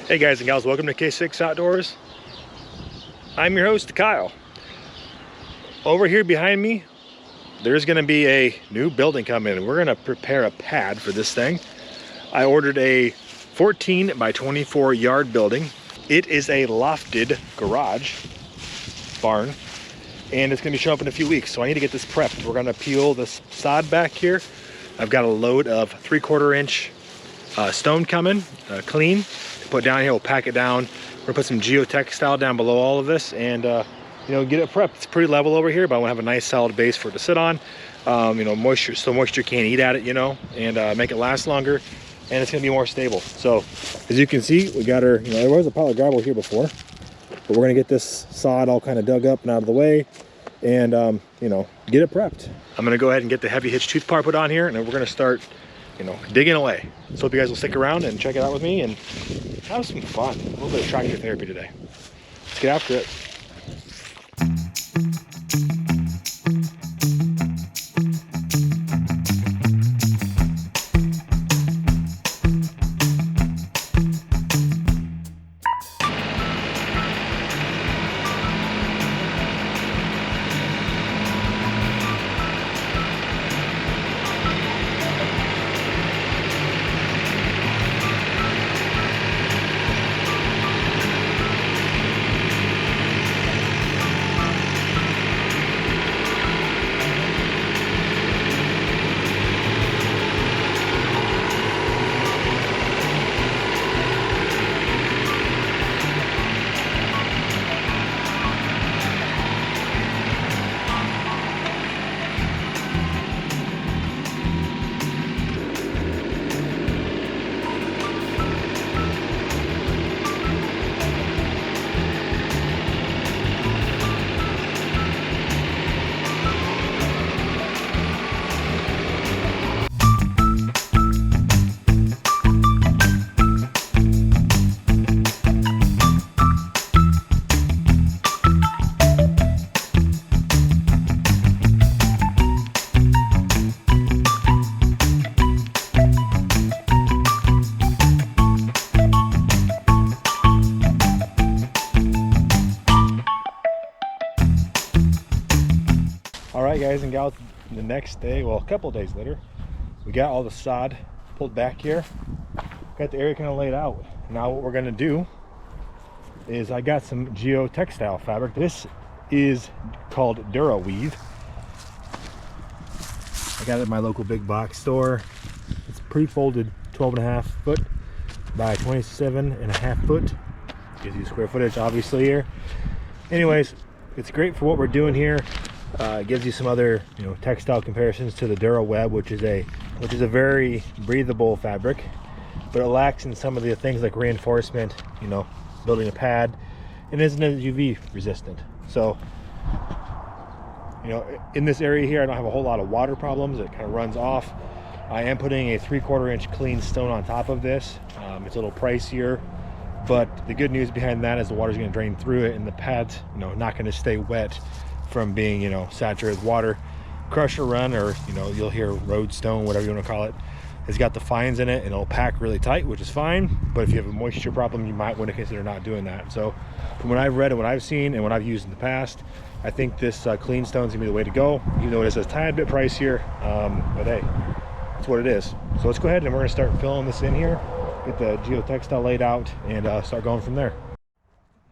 Hey guys and gals, welcome to K6 Outdoors. I'm your host, Kyle. Over here behind me, there's gonna be a new building coming in. We're gonna prepare a pad for this thing. I ordered a 14 by 24 yard building. It is a lofted garage barn, and it's gonna be showing up in a few weeks, so I need to get this prepped. We're gonna peel this sod back here. I've got a load of 3/4 inch stone coming, clean. Put down here, we'll pack it down. We're gonna put some Geotextile down below all of this and you know, get it prepped. It's pretty level over here, but I want to have a nice solid base for it to sit on. You know, moisture, so moisture can't eat at it, you know, and make it last longer, and it's gonna be more stable. So as you can see, we got our, you know, there was a pile of gravel here before, but we're gonna get this sod all kind of dug up and out of the way and you know, get it prepped. I'm gonna go ahead and get the heavy hitch tooth part put on here, and then we're gonna start, you know, digging away. So hope you guys will stick around and check it out with me and have some fun. A little bit of tractor therapy today. Let's get after it. All right, guys and gals, the next day, well, a couple days later, we got all the sod pulled back here. Got the area kind of laid out. Now what we're gonna do is I got some Geotextile fabric. This is called Dura Weave. I got it at my local big box store. It's pre-folded 12.5 foot by 27.5 foot. Gives you square footage obviously here. Anyways, it's great for what we're doing here. It gives you some other, you know, textile comparisons to the Dura Web, which is a very breathable fabric, but it lacks in some of the things like reinforcement, you know, building a pad, and isn't as UV resistant. So, you know, in this area here, I don't have a whole lot of water problems. It kind of runs off. I am putting a 3/4 inch clean stone on top of this. It's a little pricier, but the good news behind that is the water's going to drain through it, and the pad's, you know, not going to stay wet from being, you know, saturated with water. Crusher run, or, you know, you'll hear road stone, whatever you want to call it, has got the fines in it, and it'll pack really tight, which is fine. But if you have a moisture problem, you might want to consider not doing that. So from what I've read and what I've seen and what I've used in the past, I think this clean stone's gonna be the way to go, even though it is a tad bit pricier. But hey, that's what it is. So let's go ahead and we're gonna start filling this in here, get the Geotextile laid out, and start going from there.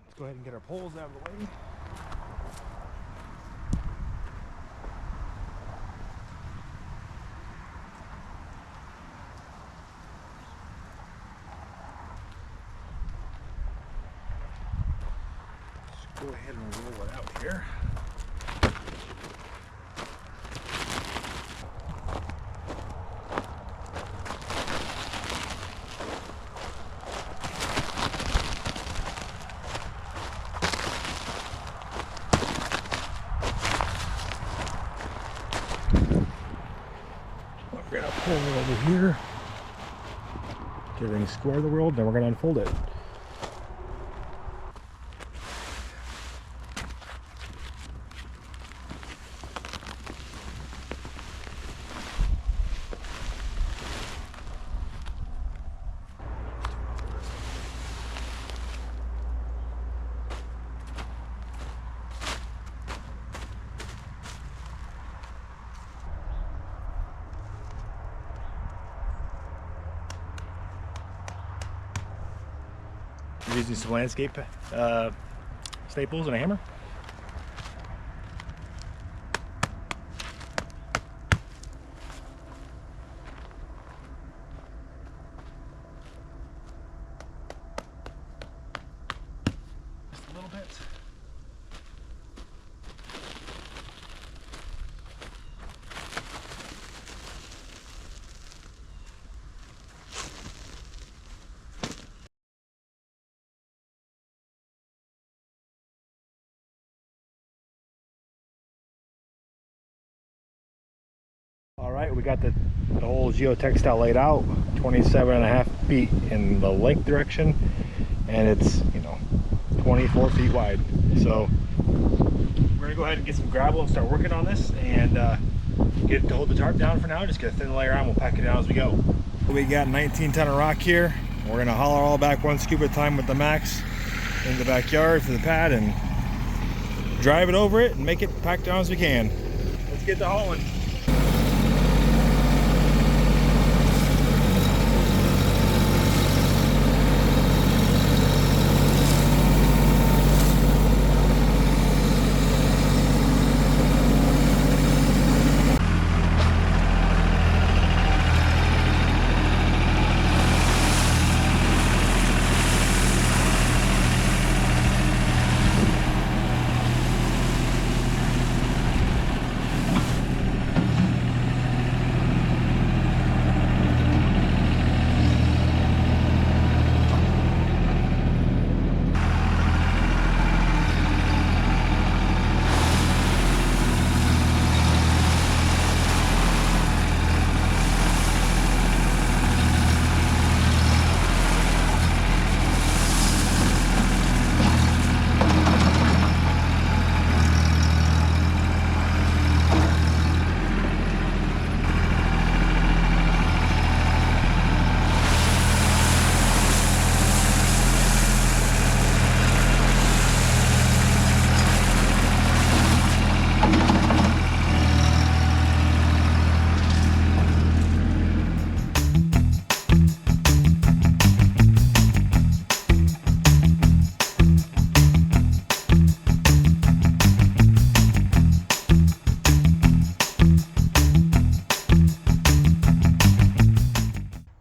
Let's go ahead and get our poles out of the way. Go ahead and roll it out here. We're gonna pull it over here, get everything square in the world, then we're gonna unfold it. We're using some landscape staples and a hammer. Just a little bit. All right, we got the whole geotextile laid out, 27.5 feet in the length direction, and it's, you know, 24 feet wide. So we're gonna go ahead and get some gravel and start working on this, and get it to hold the tarp down for now. Just get a thin layer on, we'll pack it down as we go. We got 19 ton of rock here. We're gonna haul it all back one scoop at a time with the Max in the backyard for the pad, and drive it over it and make it packed down as we can. Let's get to hauling.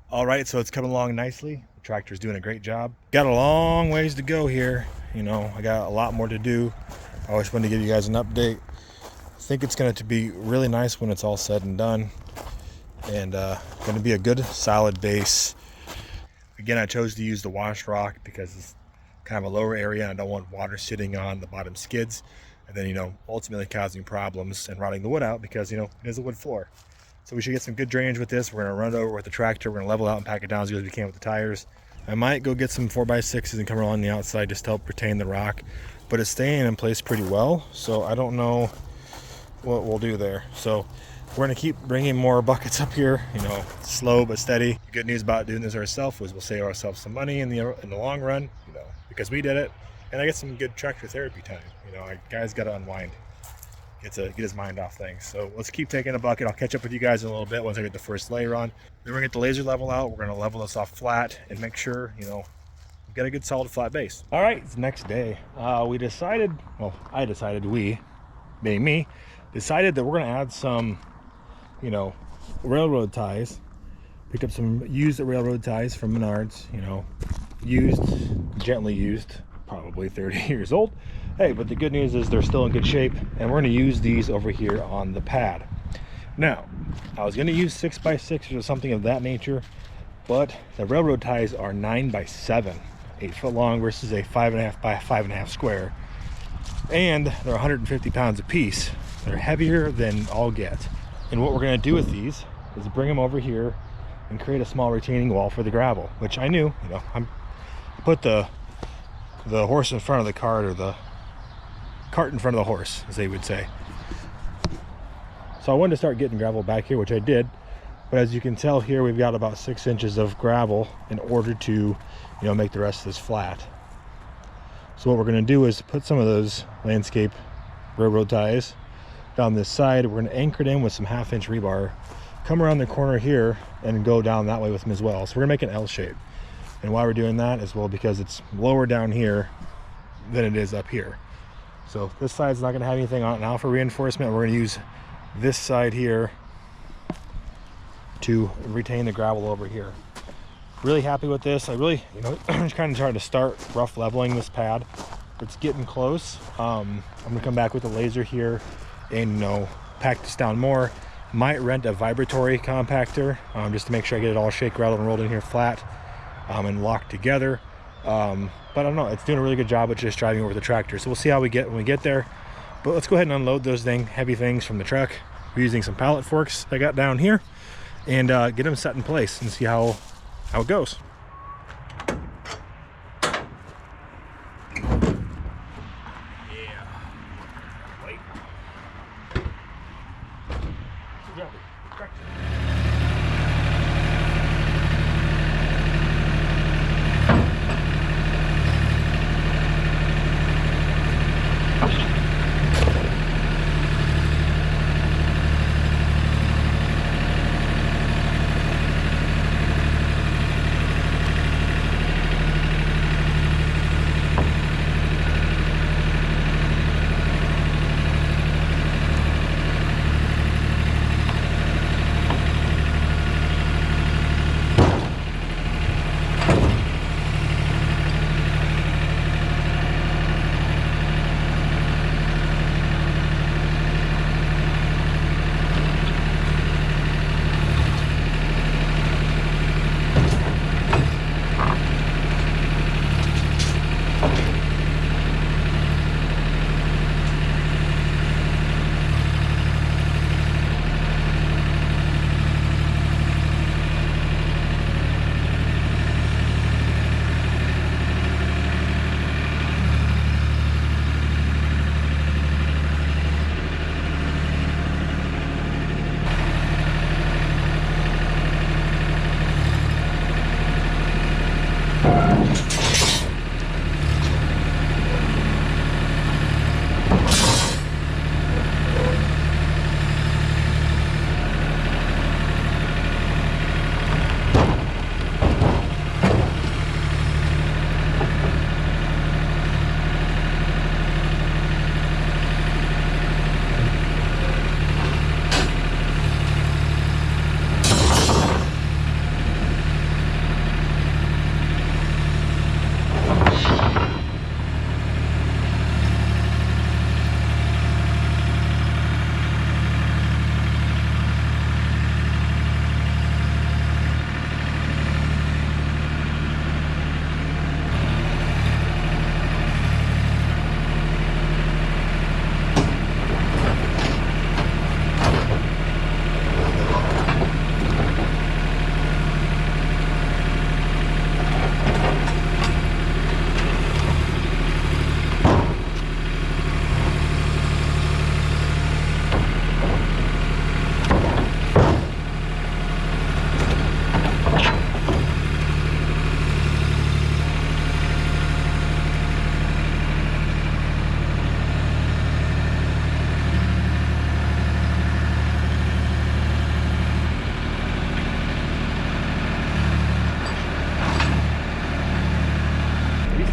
All right, so it's coming along nicely. The tractor's doing a great job. Got a long ways to go here. You know, I got a lot more to do. I always wanted to give you guys an update. I think it's going to be really nice when it's all said and done, and going to be a good solid base. Again, I chose to use the washed rock because it's kind of a lower area and I don't want water sitting on the bottom skids and then, you know, ultimately causing problems and rotting the wood out because, you know, it is a wood floor. So we should get some good drainage with this. We're going to run it over with the tractor. We're going to level out and pack it down as good as we can with the tires. I might go get some 4x6s and come along the outside just to help retain the rock, but it's staying in place pretty well, so I don't know what we'll do there. So we're going to keep bringing more buckets up here, you know, slow but steady. The good news about doing this ourselves was we'll save ourselves some money in the long run, you know, because we did it, and I get some good tractor therapy time. You know, our guy's got to unwind. To get his mind off things. So let's keep taking a bucket. I'll catch up with you guys in a little bit once I get the first layer on. Then we're gonna get the laser level out. We're gonna level this off flat and make sure, you know, we've got a good solid flat base. All right, it's the next day. We decided, well, I decided, we, being me, decided that we're gonna add some, you know, railroad ties. Picked up some used railroad ties from Menards, you know, used, gently used, probably 30 years old. Hey, but the good news is they're still in good shape, and we're going to use these over here on the pad. Now, I was going to use 6x6 or something of that nature, but the railroad ties are 9x7, 8 foot long versus a 5.5 by 5.5 square, and they're 150 pounds a piece. They're heavier than all get. And what we're going to do with these is bring them over here and create a small retaining wall for the gravel, which I knew, you know, I put the horse in front of the cart, or the cart in front of the horse, as they would say. So I wanted to start getting gravel back here, which I did, but as you can tell here, we've got about 6 inches of gravel in order to, you know, make the rest of this flat. So what we're going to do is put some of those landscape railroad ties down this side. We're going to anchor it in with some 1/2 inch rebar, come around the corner here and go down that way with them as well. So we're going to make an L shape. And why we're doing that is, well, because it's lower down here than it is up here. So this side's not going to have anything on it now for reinforcement. We're going to use this side here to retain the gravel over here. Really happy with this. I really, I'm just kind of trying to start rough leveling this pad. It's getting close. I'm gonna come back with a laser here and pack this down more. Might rent a vibratory compactor just to make sure I get it all shake rattled and rolled in here flat and locked together. But I don't know, it's doing a really good job of just driving over the tractor. So we'll see how we get when we get there. But let's go ahead and unload those heavy things from the truck. We're using some pallet forks I got down here and get them set in place and see how it goes.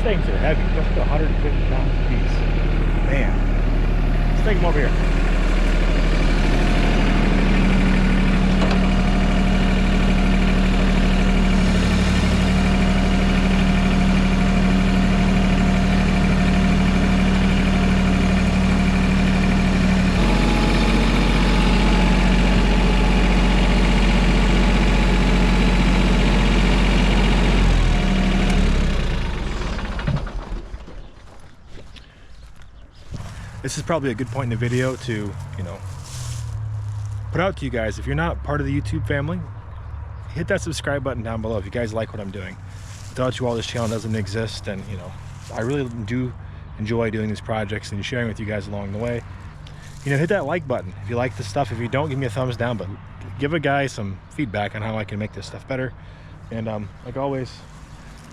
things are heavy. They're up to 150 pounds a piece. Man. Let's take them over here. This is probably a good point in the video to, put out to you guys, if you're not part of the YouTube family, hit that subscribe button down below if you guys like what I'm doing. Without you all, this channel doesn't exist, and I really do enjoy doing these projects and sharing with you guys along the way. Hit that like button if you like this stuff. If you don't, give me a thumbs down, but give a guy some feedback on how I can make this stuff better. And like always,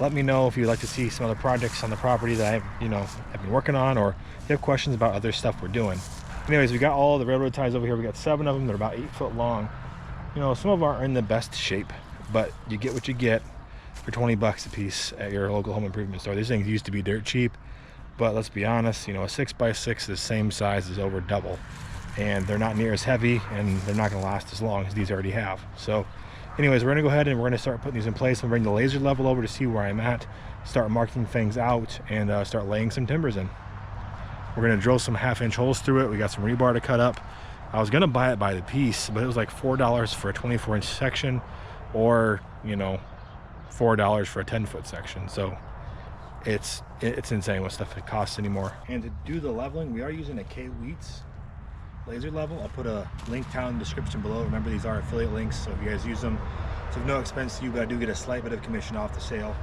let me know if you'd like to see some other projects on the property that I've been working on, or if you have questions about other stuff we're doing. Anyways, we got all the railroad ties over here. We got 7 of them. They're about 8 foot long. Some of them aren't in the best shape, but you get what you get. for 20 bucks a piece at your local home improvement store. These things used to be dirt cheap, but let's be honest, you know, a 6x6 is the same size as over double, and they're not near as heavy, and they're not going to last as long as these already have. So anyways, we're going to go ahead and we're going to start putting these in place. I'm bring the laser level over to see where I'm at, start marking things out, and start laying some timbers in. We're going to drill some 1/2-inch holes through it. We got some rebar to cut up. I was going to buy it by the piece, but it was like $4 for a 24-inch section, or, you know, $4 for a 10-foot section. So it's insane what stuff it costs anymore. And to do the leveling, we are using a Kaiweets Laser level. I'll put a link down in the description below. Remember, these are affiliate links, so if you guys use them, it's of no expense to you, but I do get a slight bit of commission off the sale.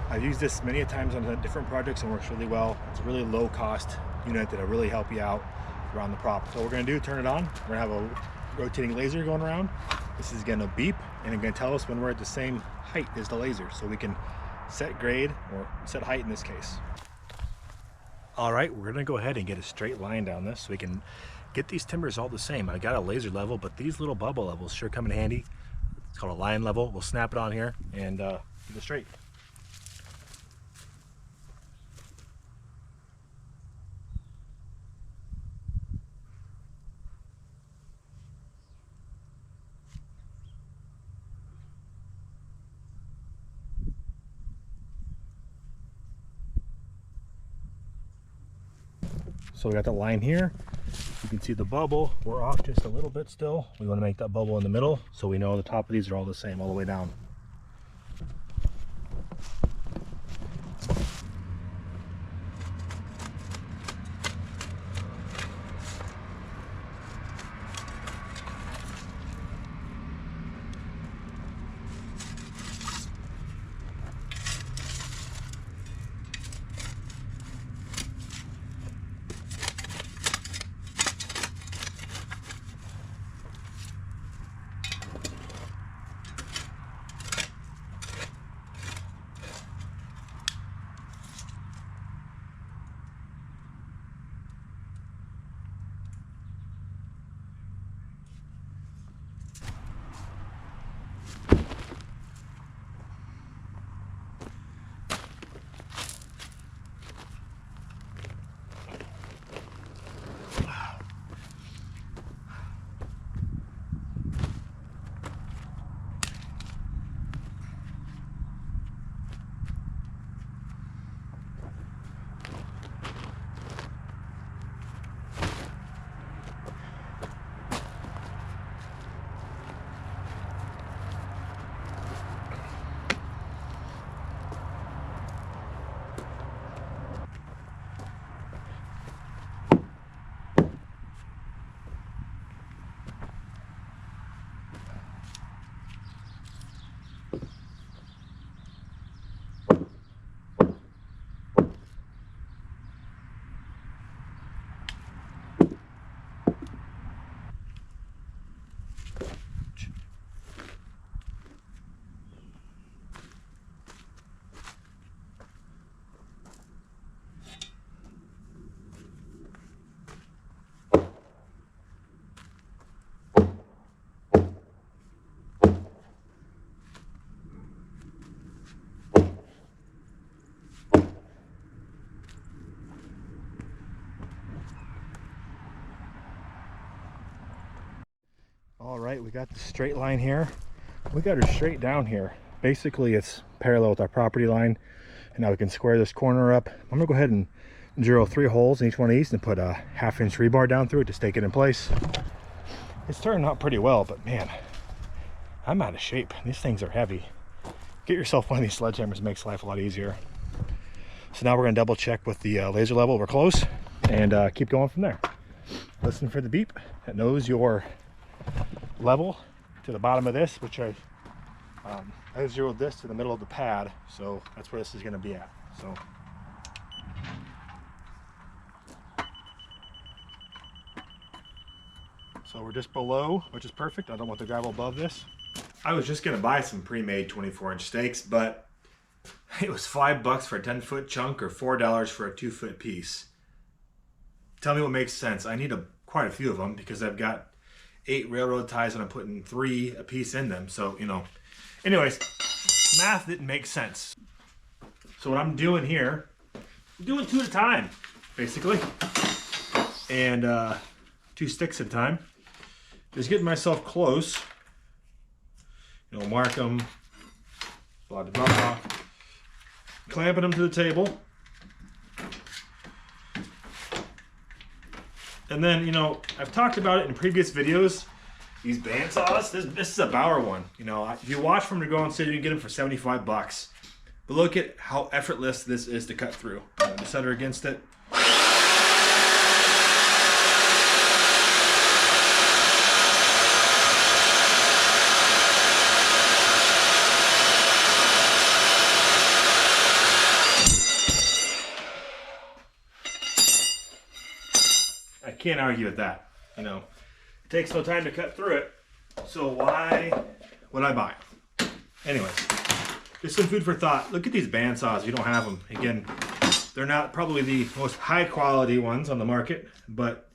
I've used this many times on different projects and works really well. It's a really low cost unit that'll really help you out around the prop. So what we're going to do, turn it on. We're going to have a rotating laser going around. This is going to beep, and it's going to tell us when we're at the same height as the laser, so we can set grade or set height in this case. All right, we're going to go ahead and get a straight line down this so we can get these timbers all the same. I got a laser level, but these little bubble levels sure come in handy. It's called a line level. We'll snap it on here and get it straight. So we got the line here. You can see the bubble. We're off just a little bit still. We want to make that bubble in the middle so we know the top of these are all the same all the way down. All right, we got the straight line here. We got her straight down here. Basically, it's parallel with our property line. And now we can square this corner up. I'm gonna go ahead and drill 3 holes in each one of these and put a 1/2-inch rebar down through it to stake it in place. It's turning out pretty well, but man, I'm out of shape. These things are heavy. Get yourself one of these sledgehammers, it makes life a lot easier. So now we're gonna double check with the laser level. We're close, and keep going from there. Listen for the beep. It knows your level to the bottom of this, which I zeroed this to the middle of the pad, so that's where this is going to be at. So we're just below, which is perfect. I don't want the gravel above this. I was just going to buy some pre-made 24-inch stakes, but it was $5 for a 10-foot chunk or $4 for a 2-foot piece. Tell me what makes sense. I need quite a few of them because I've got 8 railroad ties and I'm putting 3 a piece in them. So, you know, anyways, math didn't make sense. So what I'm doing here, I'm doing 2 at a time, basically. And 2 sticks at a time. Just getting myself close. You know, mark them, blah, blah, blah. Clamping them to the table. And then, you know, I've talked about it in previous videos. These bandsaws, this is a Bauer one. You know, if you watch from the Go on City, you can get them for 75 bucks. But look at how effortless this is to cut through. The center against it. I can't argue with that. You know, it takes no time to cut through it, so why would I buy them? Anyways, just some food for thought. Look at these bandsaws if you don't have them. Again, they're not probably the most high quality ones on the market, but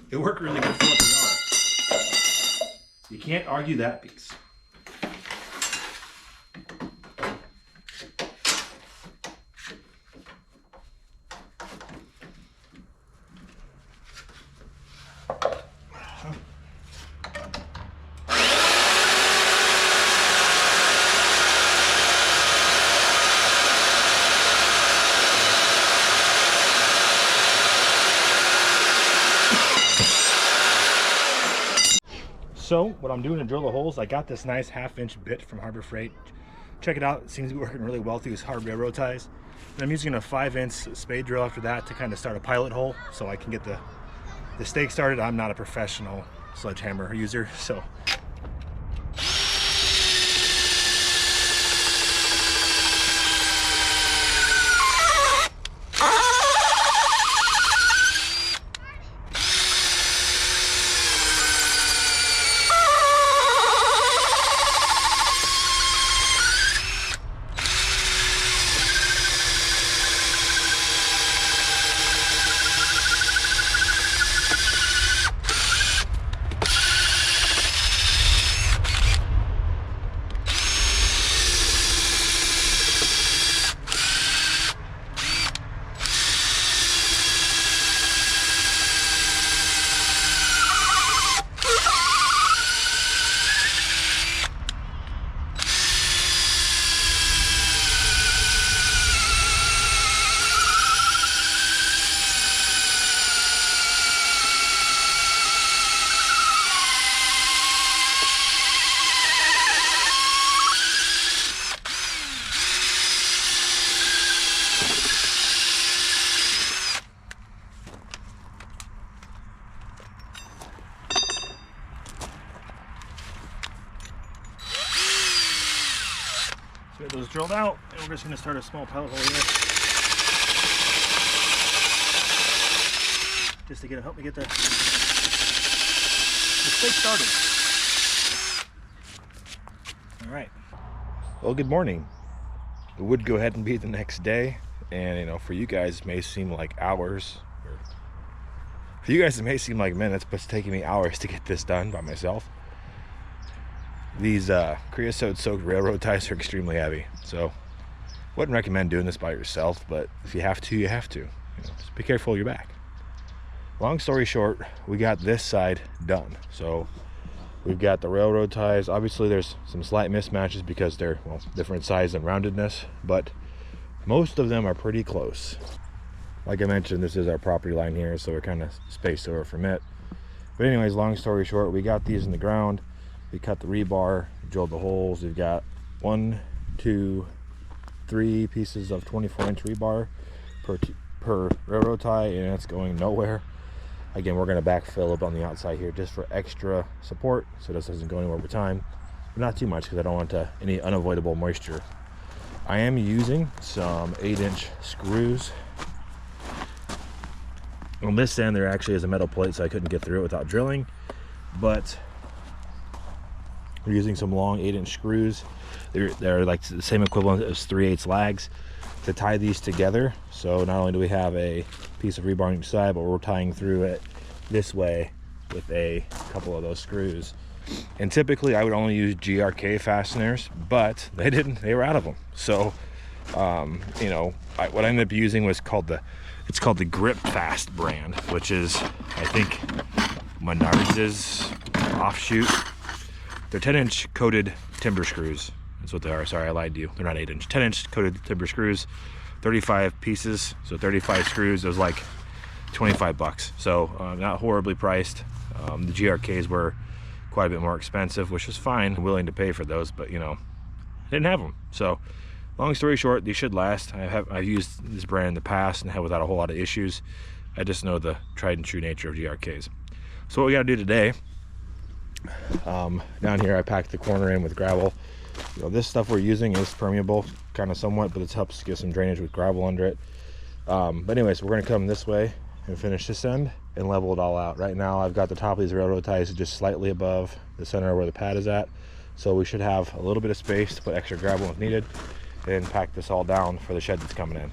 they work really good for what they are. You can't argue that piece. So what I'm doing to drill the holes, I got this nice 1/2-inch bit from Harbor Freight. Check it out, it seems to be working really well through these hard railroad ties. And I'm using a 5-inch spade drill after that to kind of start a pilot hole so I can get the stake started. I'm not a professional sledgehammer user, so. Get those drilled out, and we're just going to start a small pellet hole here, just to help me get the stake started. All right. Well, good morning. It would go ahead and be the next day, and you know, for you guys, it may seem like hours. For you guys, it may seem like minutes, but it's taking me hours to get this done by myself. These creosote-soaked railroad ties are extremely heavy, so wouldn't recommend doing this by yourself, but if you have to, you have to. You know, just be careful of your back. Long story short, we got this side done. So we've got the railroad ties. Obviously, there's some slight mismatches because they're, well, different size and roundedness, but most of them are pretty close. Like I mentioned, this is our property line here, so we're kind of spaced over from it. But anyways, long story short, we got these in the ground. We cut the rebar, drilled the holes. We've got 1, 2, 3 pieces of 24-inch rebar per railroad tie, and it's going nowhere. Again, we're going to backfill up on the outside here just for extra support, so this doesn't go anywhere over time. But not too much because I don't want any unavoidable moisture. I am using some 8-inch screws. On this end, there actually is a metal plate, so I couldn't get through it without drilling, but we're using some long 8-inch screws. They're like the same equivalent as 3/8 lags to tie these together. So not only do we have a piece of rebar on each side, but we're tying through it this way with a couple of those screws. And typically I would only use GRK fasteners, but they didn't. They were out of them. So, you know, what I ended up using was it's called the Grip Fast brand, which is, I think, Menards' offshoot. They're 10-inch coated timber screws. That's what they are. Sorry, I lied to you. They're not 8-inch. 10-inch coated timber screws, 35 pieces, so 35 screws. It was like 25 bucks. So not horribly priced. The GRKs were quite a bit more expensive, which was fine. I'm willing to pay for those, but you know, I didn't have them. So long story short, these should last. I've used this brand in the past and had without a whole lot of issues. I just know the tried and true nature of GRKs. So what we got to do today, down here I packed the corner in with gravel. You know, this stuff we're using is permeable, kind of somewhat, but it helps get some drainage with gravel under it. But anyways, we're going to come this way and finish this end and level it all out. Right now I've got the top of these railroad ties just slightly above the center where the pad is at, so we should have a little bit of space to put extra gravel if needed and pack this all down for the shed that's coming in.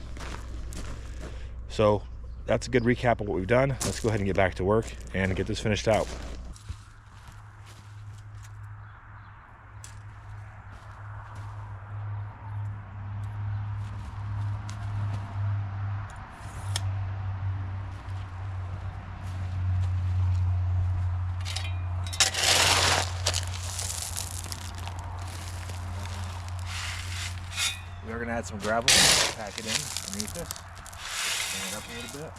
So that's a good recap of what we've done. Let's go ahead and get back to work and get this finished out. We're going to add some gravel, pack it in underneath this, bring it up a little bit.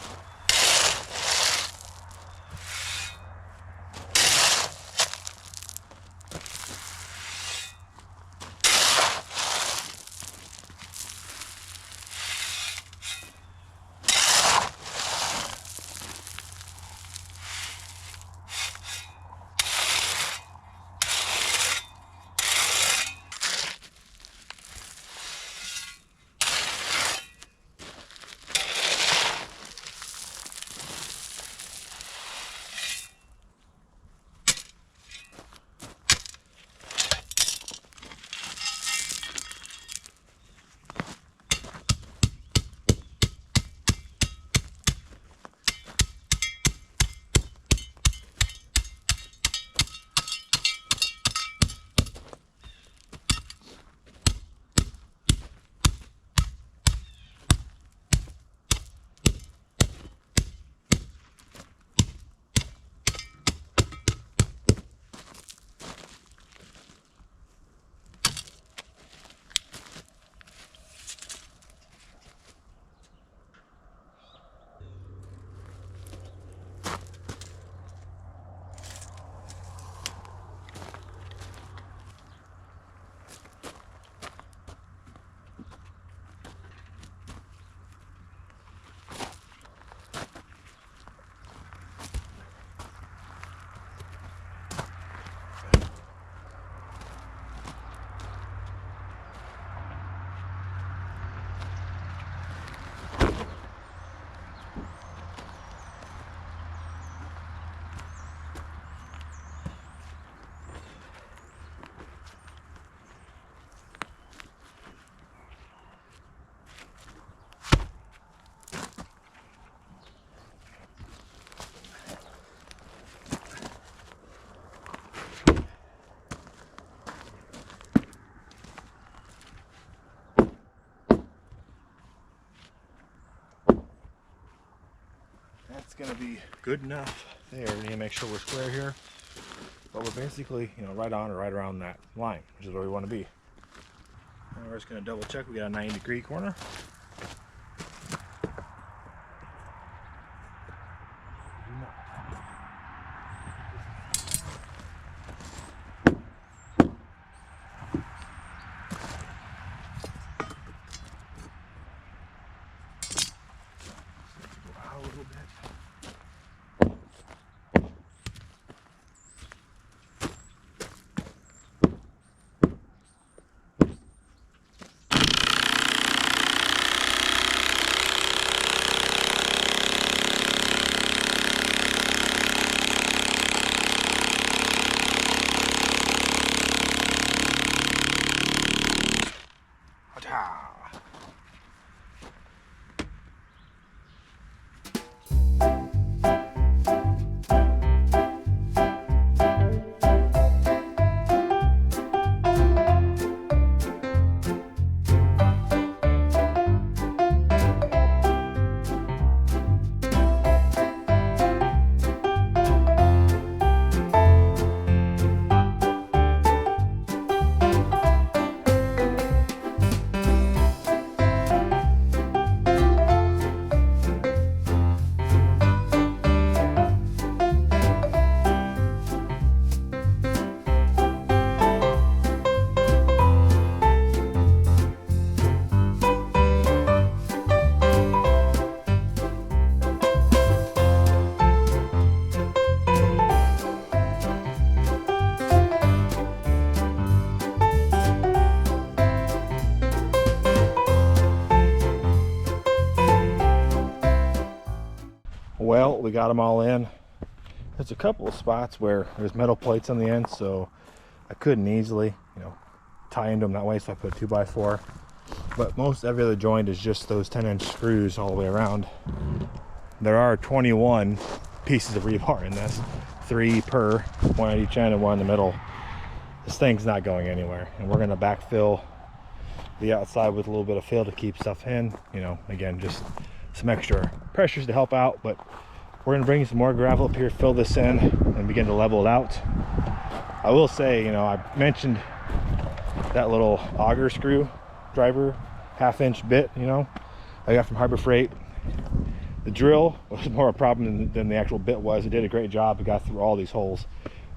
That's going to be good enough there. We need to make sure we're square here, but we're basically, you know, right on or right around that line, which is where we want to be. And we're just going to double check. We got a 90-degree corner. Well, we got them all in. There's a couple of spots where there's metal plates on the end, so I couldn't easily, tie into them that way, so I put a 2x4. But most every other joint is just those 10-inch screws all the way around. There are 21 pieces of rebar in this, 3 per, 1 at each end and 1 in the middle. This thing's not going anywhere, and we're going to backfill the outside with a little bit of fill to keep stuff in. Again, just some extra pressures to help out. But we're going to bring some more gravel up here, fill this in, and begin to level it out. I will say, I mentioned that little auger screw driver 1/2-inch bit, I got from Harbor Freight. The drill was more a problem than the actual bit was. It did a great job. It got through all these holes,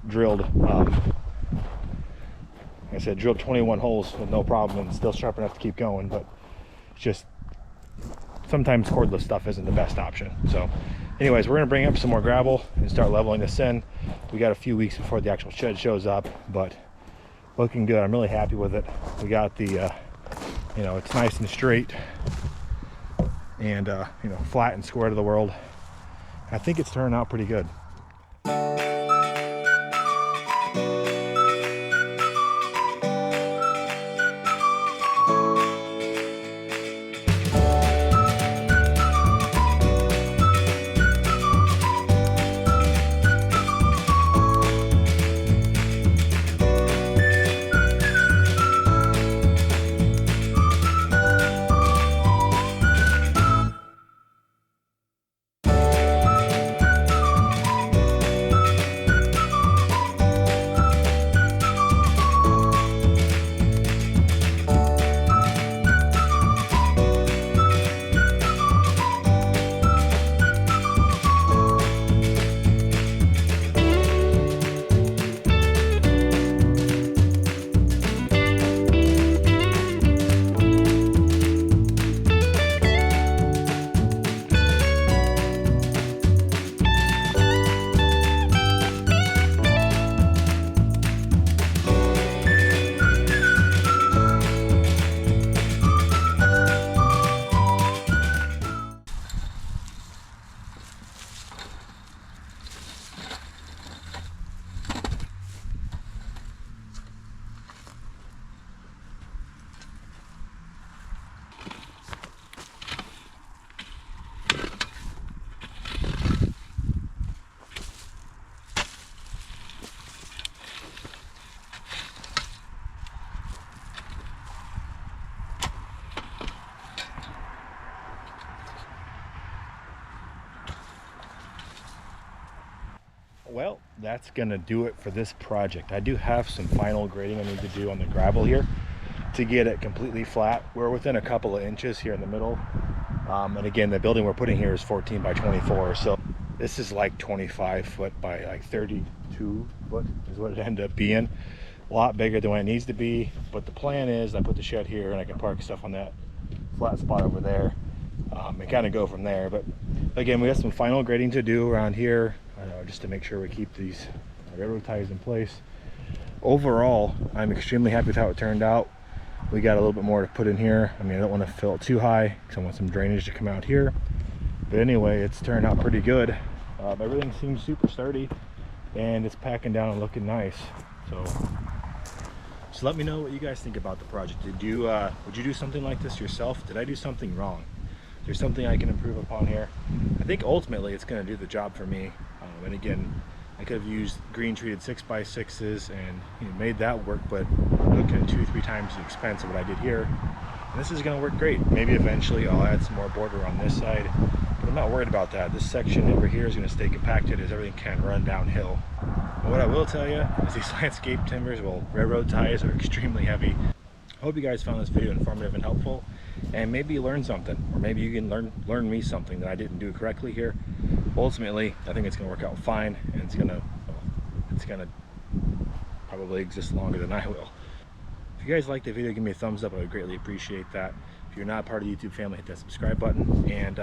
drilled. Like I said, drilled 21 holes with no problem, and still sharp enough to keep going. But it's just sometimes cordless stuff isn't the best option. So anyways, we're going to bring up some more gravel and start leveling this in. We got a few weeks before the actual shed shows up, but looking good. I'm really happy with it. We got the it's nice and straight and flat and square to the world. I think it's turning out pretty good. Well, that's gonna do it for this project. I do have some final grading I need to do on the gravel here to get it completely flat. We're within a couple of inches here in the middle, and again, the building we're putting here is 14 by 24, so this is like 25 foot by like 32 foot is what it ended up being. A lot bigger than what it needs to be, but the plan is I put the shed here and I can park stuff on that flat spot over there, and kind of go from there. But again, we got some final grading to do around here, just to make sure we keep these railroad ties in place. Overall, I'm extremely happy with how it turned out. We got a little bit more to put in here. I mean, I don't want to fill it too high because I want some drainage to come out here. But anyway, it's turned out pretty good. Everything seems super sturdy and it's packing down and looking nice. So let me know what you guys think about the project. Would you do something like this yourself? Did I do something wrong? Is there something I can improve upon here? I think ultimately it's going to do the job for me. And again, I could have used green treated 6x6s and made that work, but looking at 2-3 times the expense of what I did here. And this is going to work great. Maybe eventually I'll add some more border on this side, but I'm not worried about that. This section over here is going to stay compacted as everything can run downhill. But what I will tell you is these landscape timbers, well, railroad ties are extremely heavy. I hope you guys found this video informative and helpful, and maybe you learned something, or maybe you can learn me something that I didn't do correctly here. Ultimately, I think it's going to work out fine, and it's going to probably exist longer than I will. If you guys liked the video, give me a thumbs up. I would greatly appreciate that. If you're not part of the YouTube family, hit that subscribe button, and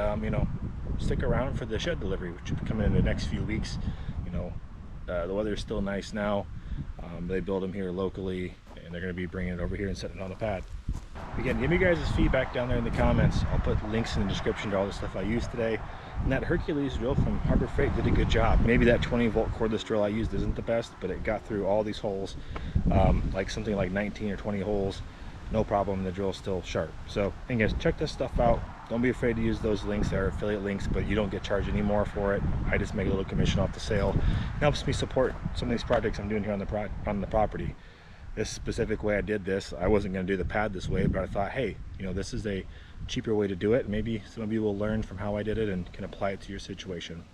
stick around for the shed delivery, which will be coming in the next few weeks. The weather is still nice now. They build them here locally, and they're going to be bringing it over here and setting it on the pad. Again, give me guys' feedback down there in the comments. I'll put links in the description to all the stuff I used today. And that Hercules drill from Harbor Freight did a good job. Maybe that 20-volt cordless drill I used isn't the best, but it got through all these holes, like something like 19 or 20 holes, no problem. The drill's still sharp. So, and guys, check this stuff out. Don't be afraid to use those links. They're affiliate links, but you don't get charged any more for it. I just make a little commission off the sale. It helps me support some of these projects I'm doing here on the property. This specific way I did this, I wasn't going to do the pad this way, but I thought, hey, you know, this is a cheaper way to do it. Maybe some of you will learn from how I did it and can apply it to your situation.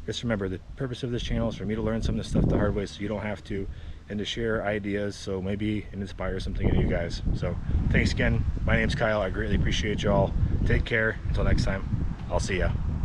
Just remember, the purpose of this channel is for me to learn some of this stuff the hard way so you don't have to, and to share ideas so maybe it inspires something in you guys. So thanks again. My name's Kyle. I greatly appreciate y'all. Take care. Until next time, I'll see ya.